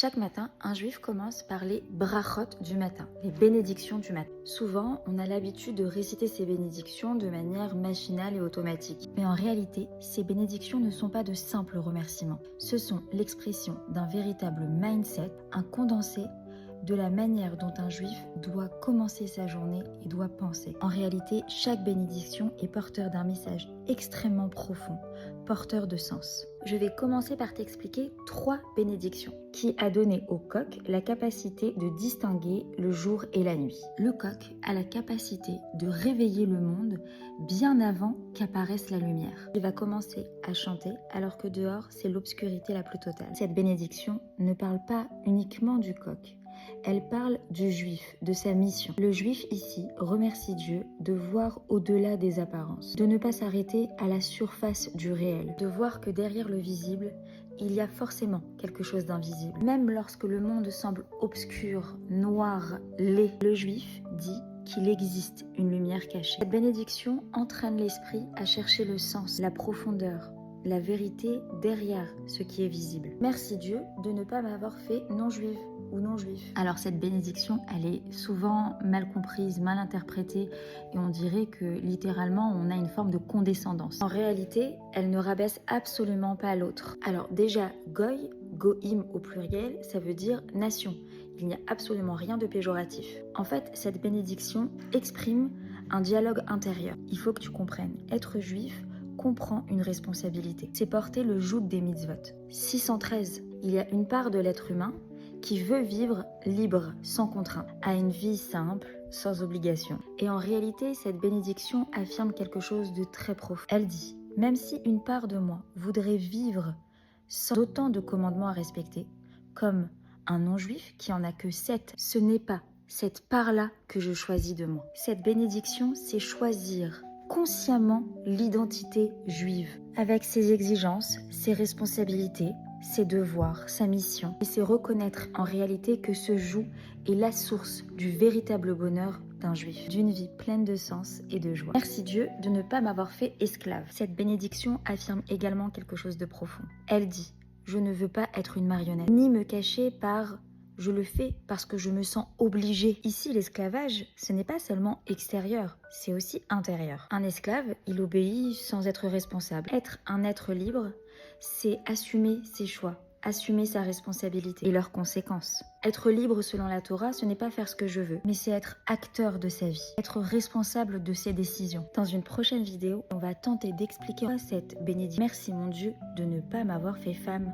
Chaque matin, un juif commence par les brachot du matin, les bénédictions du matin. Souvent, on a l'habitude de réciter ces bénédictions de manière machinale et automatique. Mais en réalité, ces bénédictions ne sont pas de simples remerciements. Ce sont l'expression d'un véritable mindset, un condensé de la manière dont un juif doit commencer sa journée et doit penser. En réalité, chaque bénédiction est porteur d'un message extrêmement profond, porteur de sens. Je vais commencer par t'expliquer 3 bénédictions qui a donné au coq la capacité de distinguer le jour et la nuit. Le coq a la capacité de réveiller le monde bien avant qu'apparaisse la lumière. Il va commencer à chanter alors que dehors, c'est l'obscurité la plus totale. Cette bénédiction ne parle pas uniquement du coq. Elle parle du juif, de sa mission. Le juif ici remercie Dieu de voir au-delà des apparences, de ne pas s'arrêter à la surface du réel, de voir que derrière le visible, il y a forcément quelque chose d'invisible. Même lorsque le monde semble obscur, noir, laid, le juif dit qu'il existe une lumière cachée. Cette bénédiction entraîne l'esprit à chercher le sens, la profondeur, la vérité derrière ce qui est visible. Merci Dieu de ne pas m'avoir fait non-juive ou non-juif. Alors cette bénédiction, elle est souvent mal comprise, mal interprétée et on dirait que littéralement on a une forme de condescendance. En réalité, elle ne rabaisse absolument pas l'autre. Alors déjà, goy, goïm au pluriel, ça veut dire nation. Il n'y a absolument rien de péjoratif. En fait, cette bénédiction exprime un dialogue intérieur. Il faut que tu comprennes, être juif comprend une responsabilité. C'est porter le joug des mitzvot. 613. Il y a une part de l'être humain qui veut vivre libre, sans contrainte, à une vie simple, sans obligation. Et en réalité, cette bénédiction affirme quelque chose de très profond. Elle dit, même si une part de moi voudrait vivre sans autant de commandements à respecter, comme un non-juif qui en a que 7, ce n'est pas cette part-là que je choisis de moi. Cette bénédiction, c'est choisir consciemment l'identité juive, avec ses exigences, ses responsabilités, ses devoirs, sa mission. Et c'est reconnaître en réalité que ce joug est la source du véritable bonheur d'un juif, d'une vie pleine de sens et de joie. Merci Dieu de ne pas m'avoir fait esclave. Cette bénédiction affirme également quelque chose de profond. Elle dit, je ne veux pas être une marionnette, ni me cacher par je le fais parce que je me sens obligée. Ici, l'esclavage, ce n'est pas seulement extérieur, c'est aussi intérieur. Un esclave, il obéit sans être responsable. Être un être libre, c'est assumer ses choix, assumer sa responsabilité et leurs conséquences. Être libre selon la Torah, ce n'est pas faire ce que je veux, mais c'est être acteur de sa vie, être responsable de ses décisions. Dans une prochaine vidéo, on va tenter d'expliquer cette bénédiction. Merci mon Dieu de ne pas m'avoir fait femme.